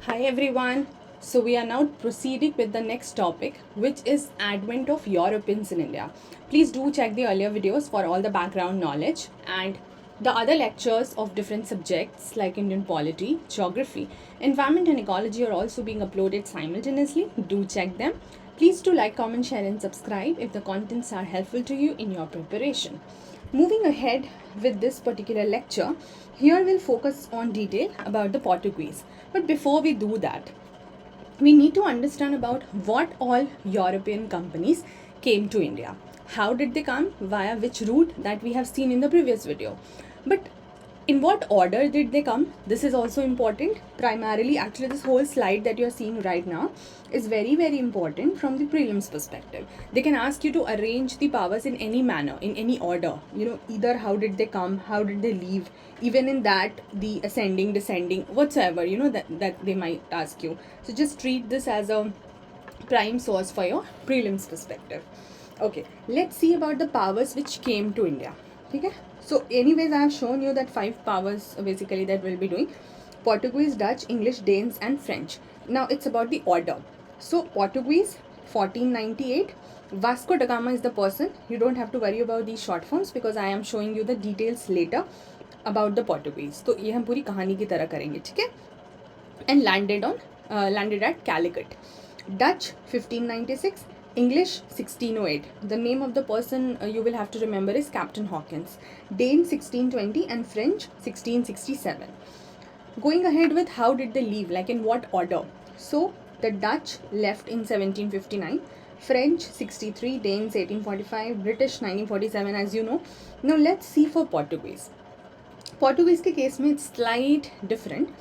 Hi everyone. So we are now proceeding with the next topic, which is advent of Europeans in India. Please do check the earlier videos for all the background knowledge, and the other lectures of different subjects like Indian polity, geography, environment and ecology are also being uploaded simultaneously. Do check them. Please do like, comment, share and subscribe if the contents are helpful to you in your preparation. Moving ahead with this particular lecture, here we'll focus on detail about the Portuguese. But before we do that, we need to understand about what all European companies came to India. How did they come? Via which route? That we have seen in the previous video. But in what order did they come? This is also important. Primarily, actually, this whole slide that you're seeing right now is very important from the prelims perspective. They can ask you to arrange the powers in any manner, in any order. Either how did they come, how did they leave, even in that the ascending, descending, whatsoever, that they might ask you. So just treat this as a prime source for your prelims perspective. Okay, let's see about the powers which came to India. Okay, so anyways, I have shown you that 5 powers basically that we'll be doing: Portuguese, Dutch, English, Danes and French. Now it's about the order. So Portuguese 1498, Vasco da Gama is the person. You don't have to worry about these short forms because I am showing you the details later about the Portuguese. तो ये हम पूरी कहानी की तरह करेंगे, ठीक है? And landed at Calicut. Dutch 1596, English 1608. The name of the person you will have to remember is Captain Hawkins. Dane 1620 and French 1667. Going ahead with how did they leave, like in what order. So the Dutch left in 1759, French 63, Danes 1845, British 1947, as you know. Now let's see for Portuguese. Portuguese के case में it's slight different,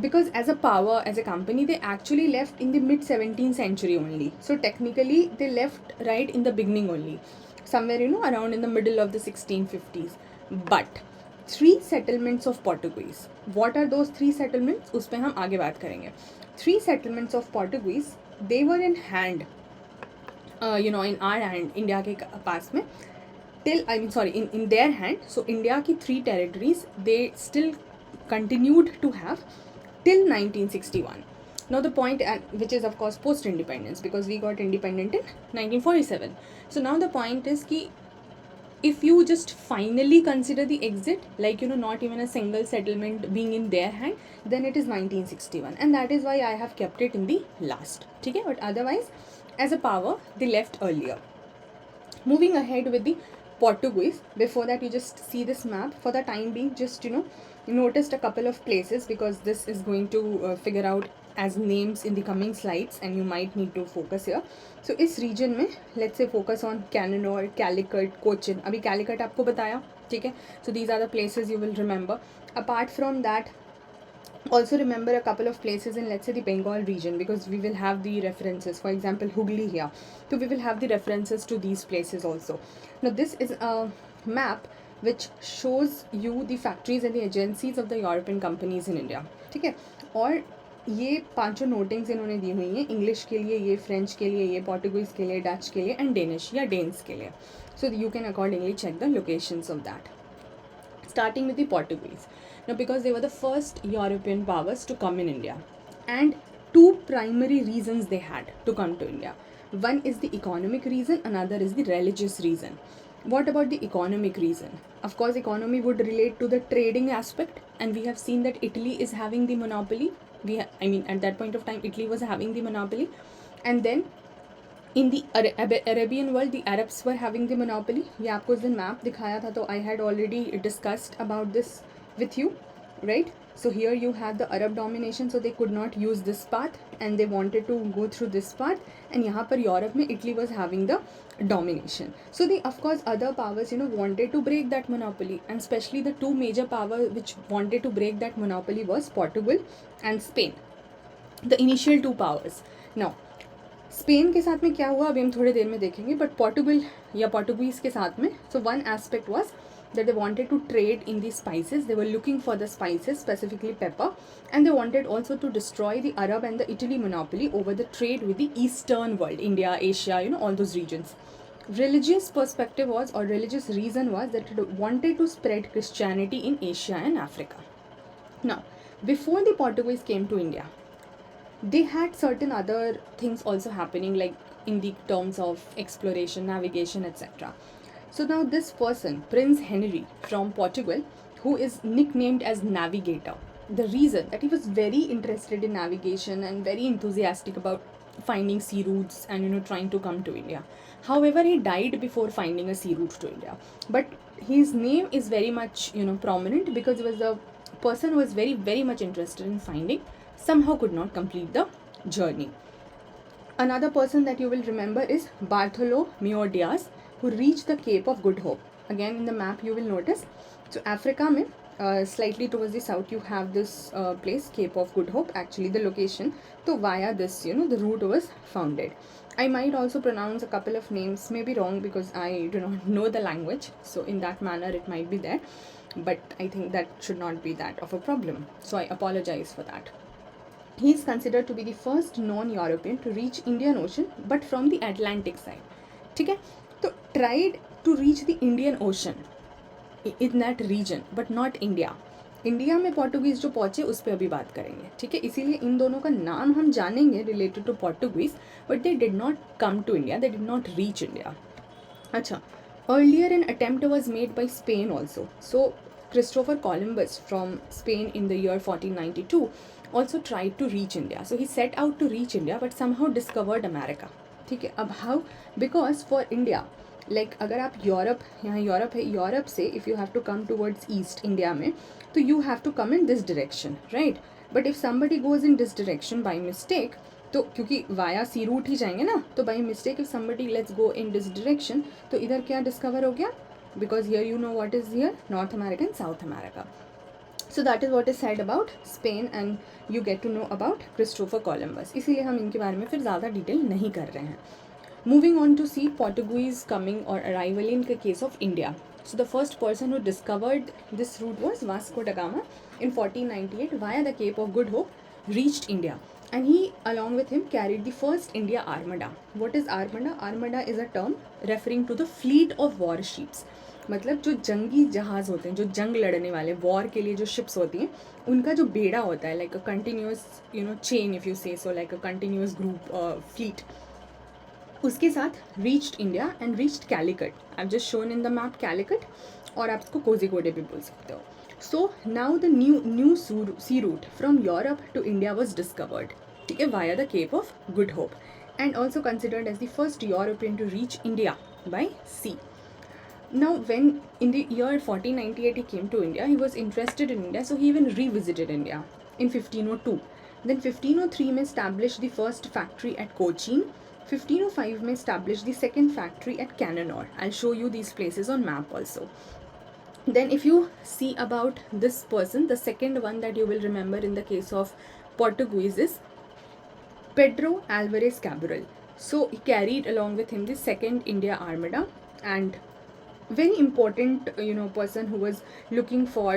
because as a power, as a company, they actually left in the mid 17th century only. So technically they left right in the beginning only, somewhere around in the middle of the 1650s. But 3 settlements of Portuguese, what are those 3 settlements, उस पे हम आगे बात करेंगे. 3 settlements of Portuguese, they were in hand, in our hand, India के पास में, in their hand. So India की 3 territories they still continued to have till 1961. Now the point, which is of course post-independence, because we got independent in 1947. So now the point is ki if you just finally consider the exit, like not even a single settlement being in their hand, then it is 1961, and that is why I have kept it in the last. Okay, but otherwise as a power they left earlier. Moving ahead with the Portuguese, before that you just see this map. For the time being, just you noticed a couple of places, because this is going to figure out as names in the coming slides and you might need to focus here. So इस region में let's say focus on Cananore, Calicut, Cochin. अभी Calicut आपको बताया, ठीक है? So these are the places you will remember. Apart from that, also remember a couple of places in, let's say, the Bengal region, because we will have the references. For example, Hooghly here, so we will have the references to these places also. Now this is a map which shows you the factories and the agencies of the European companies in India, ठीक है? और ये 5 notings इन्होंने दी हुई हैं, English के लिए, ये फ्रेंच के लिए, ये पोर्टुगीज़ के लिए, डच के लिए एंड डेनिश या डेन्स के लिए. So you can accordingly check the locations of that. Starting with the Portuguese. Now, because they were the first European powers to come in India, and 2 primary reasons they had to come to India. One is the economic reason, another is the religious reason. What about the economic reason? Of course, economy would relate to the trading aspect, and we have seen that Italy is having the monopoly. At that point of time, Italy was having the monopoly, and then in the Arabian world, the Arabs were having the monopoly. ये आपको उस दिन map दिखाया था, तो I had already discussed about this with you, right? So here you had the Arab domination, so they could not use this path and they wanted to go through this path. And यहाँ पर Europe में Italy was having the domination. So the of course other powers wanted to break that monopoly, and especially the 2 major powers which wanted to break that monopoly was Portugal and Spain, the initial 2 powers. Now Spain के साथ में क्या हुआ अभी हम थोड़ी देर में देखेंगे, बट पोर्टुगल या पोर्टुगीज़ के साथ में, so one aspect was that they wanted to trade in the spices. They were looking for the spices, specifically pepper, and they wanted also to destroy the Arab and the Italy monopoly over the trade with the eastern world, India, Asia, all those regions. Religious perspective was, or religious reason was, that it wanted to spread Christianity in Asia and Africa. Now, before the Portuguese came to India, they had certain other things also happening, like in the terms of exploration, navigation, etc. So now this person, Prince Henry from Portugal, who is nicknamed as Navigator, the reason that he was very interested in navigation and very enthusiastic about finding sea routes and trying to come to India. However, he died before finding a sea route to India. But his name is very much prominent because he was a person who was very much interested in finding, somehow could not complete the journey. Another person that you will remember is Bartholomew Diaz, who reached the Cape of Good Hope. Again, in the map you will notice, so Africa mein, slightly towards the south you have this place, Cape of Good Hope, actually the location. So via this, the route was founded. I might also pronounce a couple of names, maybe wrong because I do not know the language, so in that manner it might be there, but I think that should not be that of a problem, so I apologize for that. He is considered to be the first non-European to reach Indian Ocean, but from the Atlantic side. ठीक है, तो tried to reach the Indian Ocean in that region, but not India. India में Portuguese जो पहुँचे उस पर अभी बात करेंगे, ठीक है. इसीलिए इन दोनों का नाम हम जानेंगे related to Portuguese, but they did not come to India, they did not reach India. अच्छा, earlier an attempt was made by Spain also. So Christopher Columbus from Spain in the year 1492 also tried to reach India. So he set out to reach India but somehow discovered America. ठीक है, अब how? Because for India, like अगर आप Europe, यहाँ Europe है, Europe से if you have to come towards east India में, तो you have to come in this direction, right? But if somebody goes in this direction by mistake, तो क्योंकि via सी root ही जाएंगे ना, तो by mistake if somebody let's go in this direction, तो इधर क्या डिस्कवर हो गया, because here you know what is here, North America and South America. So that is what is side about Spain and you get to know about Christopher Columbus. इसीलिए हम इनके बारे में फिर ज़्यादा डिटेल नहीं कर रहे हैं. Moving on to see Portuguese coming और arrival in the case of India. So the first person who discovered this route was Vasco da Gama in 1498 via the Cape of Good Hope, reached India. And he, along with him, carried the first India Armada. What is Armada? Armada is a term referring to the fleet of warships. मतलब जो जंगी जहाज़ होते हैं, जो जंग लड़ने वाले, war के लिए जो शिप्स होती हैं, उनका जो बेड़ा होता है, like a continuous chain if you say, so like a continuous group fleet, उसके साथ reached India and reached Calicut. I have just shown in the map Calicut, और आप इसको कोझिकोडे भी बोल सकते हो. So now the new sea route from Europe to India was discovered, okay, via the Cape of Good Hope, and also considered as the first European to reach India by sea. Now when in the year 1498 he came to India, he was interested in India, so he even revisited India in 1502. Then 1503 में established the first factory at Cochin. 1505 में established the second factory at Cananore. I'll show you these places on map also. Then if you see about this person, the second one that you will remember in the case of Portuguese is Pedro Alvarez Cabral. So he carried along with him the second India Armada, and very important person who was looking for,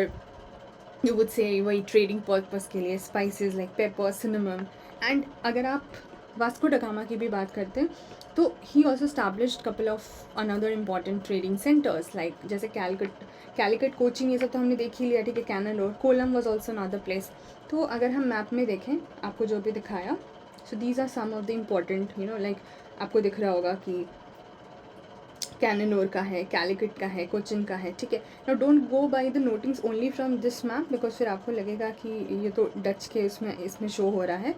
you would say, वही trading purpose के लिए spices like pepper, cinnamon. And अगर आप Vasco da Gama की भी बात करते हैं, तो he also established couple of another important trading centres, like जैसे कैलिकट कोचिंग, ये सब तो हमने देख ही लिया, ठीक है. Cannanore, Kollam was also another place. तो अगर हम मैप में देखें, आपको जो भी दिखाया, so these are some of the important like आपको दिख रहा होगा कि कैनालोर का है, कैलिकट का है, कोचिन का है, ठीक है. Now don't go by the notings only from this map, because फिर आपको लगेगा कि ये तो डच के इसमें शो हो रहा है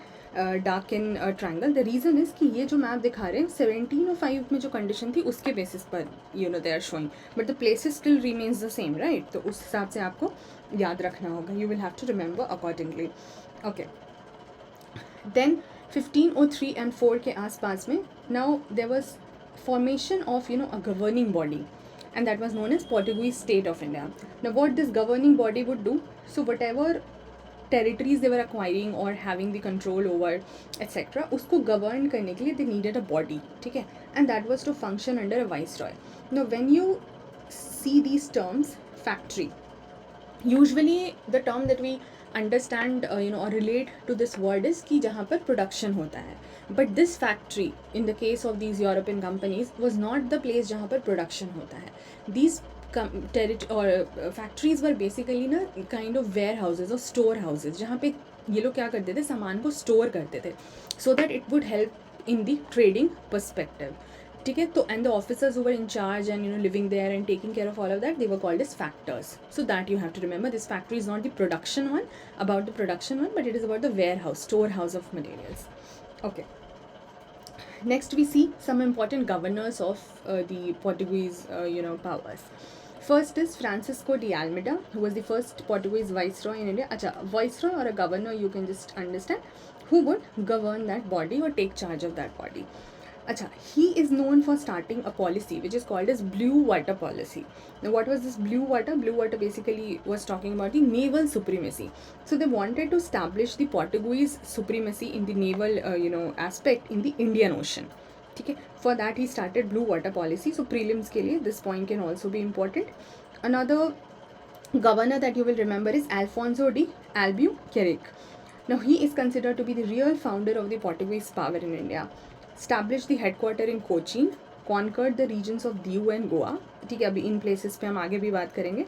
dark in triangle. The reason is कि ये जो मैप दिखा रहे हैं 1705 में जो कंडीशन थी उसके बेसिस पर they are showing, but the places still remains the same, right. तो उस हिसाब से आपको याद रखना होगा, you will have to remember accordingly. Okay, then 1503 and 4 के आसपास में, now there was formation of a governing body, and that was known as Portuguese state of India. Now what this governing body would do, so whatever territories they were acquiring or having the control over etc, उसको govern करने के लिए they needed a body, ठीक है, and that was to function under a viceroy. Now when you see these terms, factory, usually the term that we understand or relate to this word is कि जहाँ पर production होता है. But this factory in the case of these European companies was not the place जहाँ पर production होता है. These factories were basically ना kind of warehouses or storehouses, जहाँ पे ये लोग क्या करते थे, सामान को स्टोर करते थे so that it would help in the trading perspective. ठीक है, तो and the officers who were in charge and living there and taking care of all of that, they were called as factors. So that you have to remember, this factory is not the production one, about the production one, but it is about the warehouse, storehouse of materials. Okay. Next we see some important governors of the Portuguese powers. First is Francisco de Almeida, who was the first Portuguese viceroy in India. Acha, viceroy or a governor, you can just understand, who would govern that body or take charge of that body. Acha, he is known for starting a policy which is called as blue water policy. Now what was this blue water? Blue water basically was talking about the naval supremacy. So they wanted to establish the Portuguese supremacy in the naval aspect in the Indian Ocean. Okay, for that he started blue water policy. So prelims ke liye this point can also be important. Another governor that you will remember is Alfonso de Albion Carrick. Now he is considered to be the real founder of the Portuguese power in India. Established the headquarter in Cochin, conquered the regions of Diu and Goa. ठीक है, अभी इन places पे हम आगे भी बात करेंगे.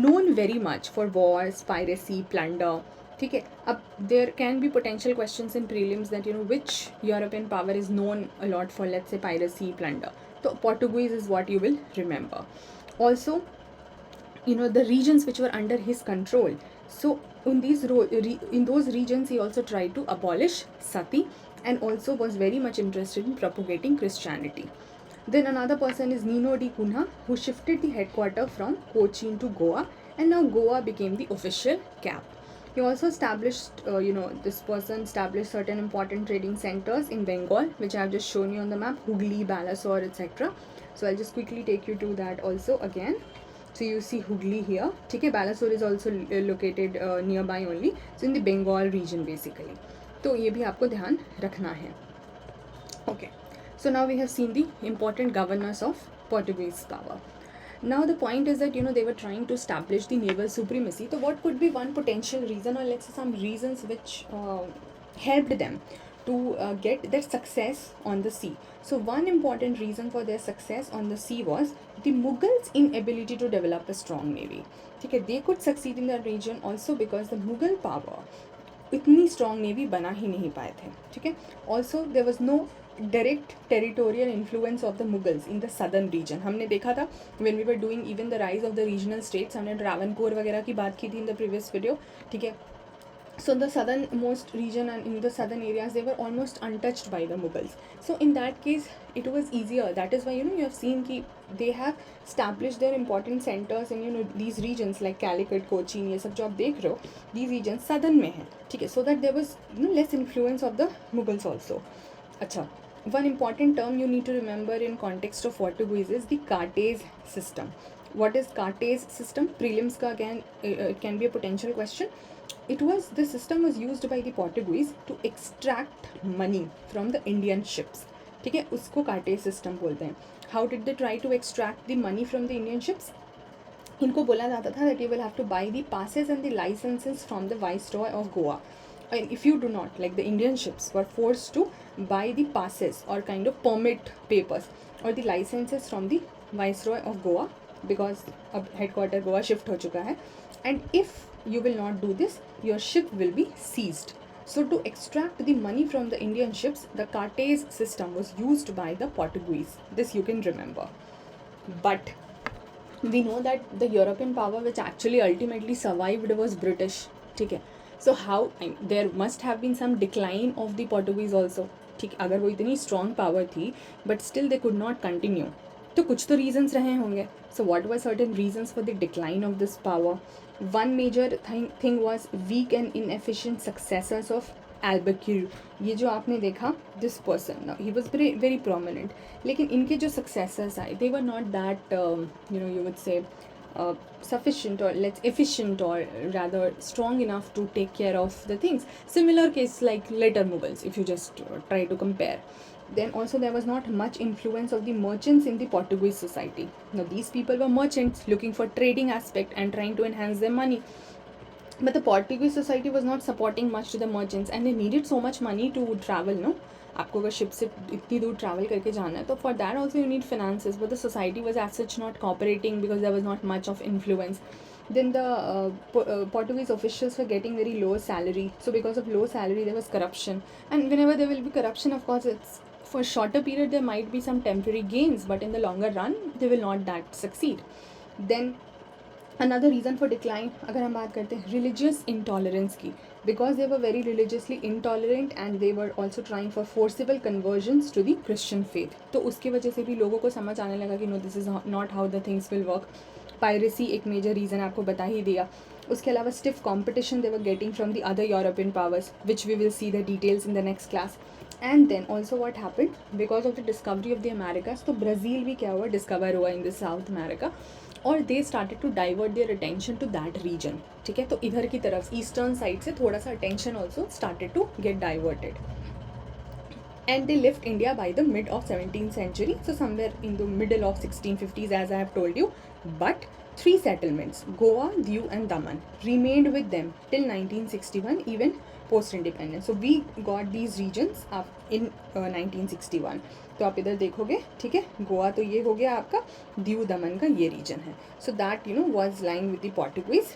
Known very much for wars, piracy, plunder. ठीक है, अब there can be potential questions in prelims that which European power is known a lot for, let's say, piracy, plunder. So Portuguese is what you will remember. Also, the regions which were under his control. So in those regions he also tried to abolish sati and also was very much interested in propagating Christianity. Then another person is Nino de Cunha, who shifted the headquarters from Cochin to Goa, and now Goa became the official cap. He also established, this person established certain important trading centers in Bengal, which I have just shown you on the map, Hooghly, Balasore, etc. So I'll just quickly take you to that also again. So you see Hooghly here. Okay, Balasore is also located nearby only. So in the Bengal region basically. तो ये भी आपको ध्यान रखना है. Okay. So now we have seen the important governors of Portuguese power. Now the point is that they were trying to establish the naval supremacy. So what could be one potential reason, or let's say some reasons which helped them to get their success on the sea? So one important reason for their success on the sea was the Mughals' inability to develop a strong navy. Okay, they could succeed in that region also because the Mughal power इतनी strong navy बना ही नहीं पाए थे. ठीक है, also there was no direct territorial influence of the Mughals in the southern region. हमने देखा था when we were doing even the rise of the regional states, हमने ट्रावनकोर वगैरह की बात की थी इन द प्रीवियस वीडियो. ठीक है, so the southernmost region and in the southern areas they were almost untouched by the Mughals. So in that case it was easier. That is why you have seen ki they have established their important centers in these regions like Calicut, Cochin, ये सब जो आप देख रहे हो, these regions southern में हैं. ठीक है, so that there was less influence of the Mughals also. अच्छा, one important term you need to remember in context of Portuguese is the Carte's system. What is Carte's system? Prelims का again it can be a potential question. The system was used by the Portuguese to extract money from the Indian ships. ठीक है, उसको कार्टे system बोलते हैं. How did they try to extract the money from the Indian ships? इनको बोला जाता था that you will have to buy the passes and the licenses from the Viceroy of Goa. And if you do not, like the Indian ships were forced to buy the passes or kind of permit papers or the licenses from the Viceroy of Goa, because अब headquarter Goa shift हो चुका है. And if you will not do this, your ship will be seized. So to extract the money from the Indian ships, the Carte's system was used by the Portuguese. This you can remember. But we know that the European power which actually ultimately survived was British. ठीक है, so how there must have been some decline of the Portuguese also. ठीक, अगर वो इतनी strong power थी but still they could not continue, तो कुछ तो reasons रहे होंगे. So what were certain reasons for the decline of this power? One major thing was weak and inefficient successors of Albuquerque. ये जो आपने देखा, this person, he was very very prominent. लेकिन इनके जो successors आए, they were not that you would say sufficient or efficient or rather strong enough to take care of the things. Similar case like later Mughals, if you just try to compare. Then also there was not much influence of the merchants in the Portuguese society. Now these people were merchants looking for trading aspect and trying to enhance their money. But the Portuguese society was not supporting much to the merchants and they needed so much money to travel, no? आपको अगर ship से इतनी दूर travel करके जाना है तो for that also you need finances, but the society was as such not cooperating because there was not much of influence. Then the Portuguese officials were getting very low salary. So because of low salary, there was corruption. And whenever there will be corruption, of course, it's for a shorter period, there might be some temporary gains, but in the longer run, they will not that succeed. Then another reason for decline, अगर हम बात करते हैं religious intolerance की, because they were very religiously intolerant and they were also trying for forcible conversions to the Christian faith. तो उसकी वजह से भी लोगों को समझ आने लगा कि no, this is not how the things will work. Piracy एक major reason आपको बता ही दिया. उसके अलावा stiff competition they were getting from the other European powers, which we will see the details in the next class. And then also what happened, because of the discovery of the Americas, तो Brazil भी क्या हुआ, discover हुआ in the South America, और they started to divert their attention to that region. ठीक है, तो इधर की तरफ ईस्टर्न साइड से थोड़ा सा attention also started to get diverted. And they left India by the mid of 17th century, so somewhere in the middle of 1650s, as I have told you. But 3 settlements, Goa, Diu and Daman, remained with them till 1961, even post-independence. So we got these regions in 1961. तो आप इधर देखोगे, ठीक है, गोवा तो ये हो गया आपका, दीव दमन का ये रीजन है. So that was lying with the Portuguese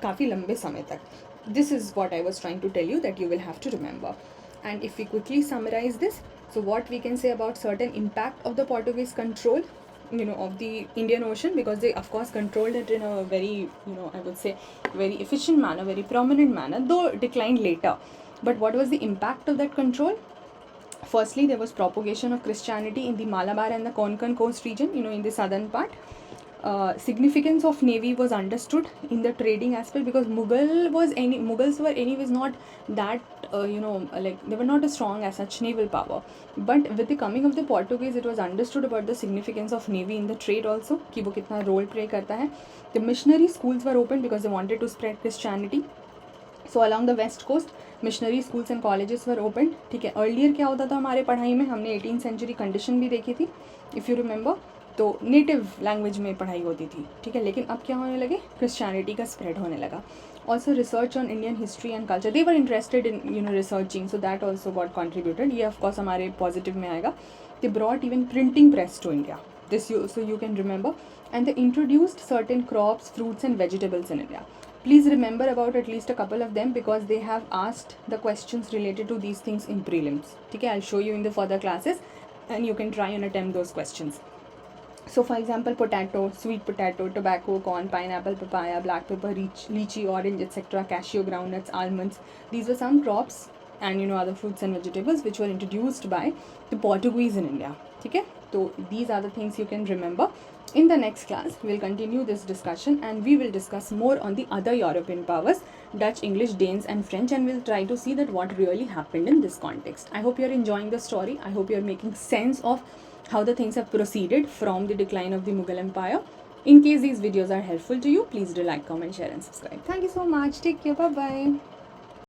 काफ़ी लंबे समय तक. This is what I was trying to tell you that you will have to remember. And if we quickly summarize this, so what we can say about certain impact of the Portuguese control, of the Indian Ocean, because they of course controlled it in a very, I would say very efficient manner, very prominent manner, though declined later. But what was the impact of that control? Firstly, there was propagation of Christianity in the Malabar and the Konkan coast region, in the southern part. Significance of navy was understood in the trading aspect, because Mughals were anyways not that like they were not as strong as such naval power. But with the coming of the Portuguese, it was understood about the significance of navy in the trade also, कि वो कितना role play करता है. The missionary schools were opened because they wanted to spread Christianity. So along the west coast, missionary schools and colleges were opened. ठीक है, earlier क्या होता था हमारे पढ़ाई में, हमने 18th century condition भी देखी थी, if you remember. तो नेटिव लैंग्वेज में पढ़ाई होती थी, ठीक है, लेकिन अब क्या होने लगे, क्रिश्चियनिटी का स्प्रेड होने लगा. Also research on Indian history and culture, they were interested in researching, so that also got contributed. ये ऑफकोर्स हमारे पॉजिटिव में आएगा. They brought even printing press to India, this so you can remember. And they introduced certain crops, fruits and vegetables in India. Please remember about at least a couple of them, because they have asked the questions related to these things in prelims. Okay, I'll show you in the further classes and you can try and attempt those questions. So for example, potato, sweet potato, tobacco, corn, pineapple, papaya, black pepper, lychee, orange, etc., cashew, groundnuts, almonds. These were some crops and other fruits and vegetables which were introduced by the Portuguese in India. Okay, so these are the things you can remember. In the next class, we will continue this discussion and we will discuss more on the other European powers, Dutch, English, Danes and French, and we'll try to see that what really happened in this context. I hope you're enjoying the story. I hope you're making sense of how the things have proceeded from the decline of the Mughal Empire. In case these videos are helpful to you, please do like, comment, share and subscribe. Thank you so much. Take care. Bye-bye.